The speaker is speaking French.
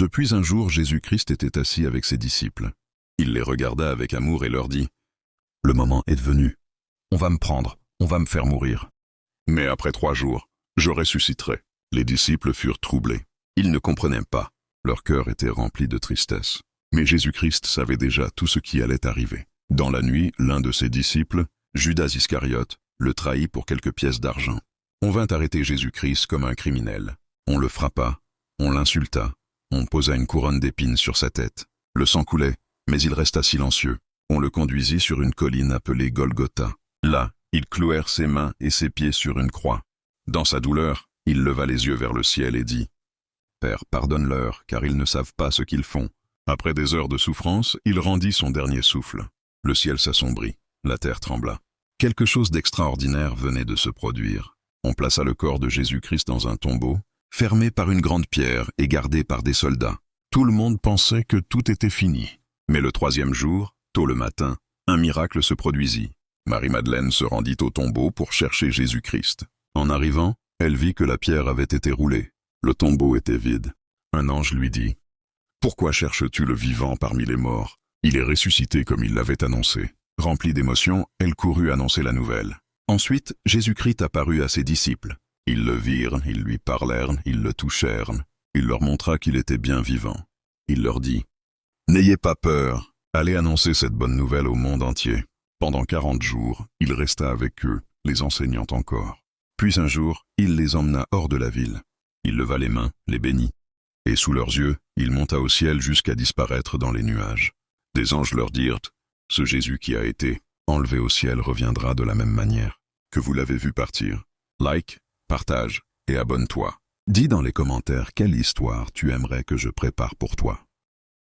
Depuis un jour, Jésus-Christ était assis avec ses disciples. Il les regarda avec amour et leur dit : « Le moment est venu. On va me prendre, on va me faire mourir. Mais après 3 jours, je ressusciterai. » Les disciples furent troublés. Ils ne comprenaient pas. Leur cœur était rempli de tristesse. Mais Jésus-Christ savait déjà tout ce qui allait arriver. Dans la nuit, l'un de ses disciples, Judas Iscariote, le trahit pour quelques pièces d'argent. On vint arrêter Jésus-Christ comme un criminel. On le frappa, on l'insulta, on posa une couronne d'épines sur sa tête. Le sang coulait, mais il resta silencieux. On le conduisit sur une colline appelée Golgotha. Là, ils clouèrent ses mains et ses pieds sur une croix. Dans sa douleur, il leva les yeux vers le ciel et dit : « Père, pardonne-leur, car ils ne savent pas ce qu'ils font. » Après des heures de souffrance, il rendit son dernier souffle. Le ciel s'assombrit, la terre trembla. Quelque chose d'extraordinaire venait de se produire. On plaça le corps de Jésus-Christ dans un tombeau, fermé par une grande pierre et gardé par des soldats. Tout le monde pensait que tout était fini. Mais le 3e jour, tôt le matin, un miracle se produisit. Marie-Madeleine se rendit au tombeau pour chercher Jésus-Christ. En arrivant, elle vit que la pierre avait été roulée. Le tombeau était vide. Un ange lui dit : « Pourquoi cherches-tu le vivant parmi les morts ? Il est ressuscité comme il l'avait annoncé. » Remplie d'émotion, elle courut annoncer la nouvelle. Ensuite, Jésus-Christ apparut à ses disciples. Ils le virent, ils lui parlèrent, ils le touchèrent. Il leur montra qu'il était bien vivant. Il leur dit : « N'ayez pas peur, allez annoncer cette bonne nouvelle au monde entier. » Pendant 40 jours, il resta avec eux, les enseignant encore. Puis un jour, il les emmena hors de la ville. Il leva les mains, les bénit. Et sous leurs yeux, il monta au ciel jusqu'à disparaître dans les nuages. Des anges leur dirent : « Ce Jésus qui a été enlevé au ciel reviendra de la même manière que vous l'avez vu partir. » Like, partage et abonne-toi. Dis dans les commentaires quelle histoire tu aimerais que je prépare pour toi.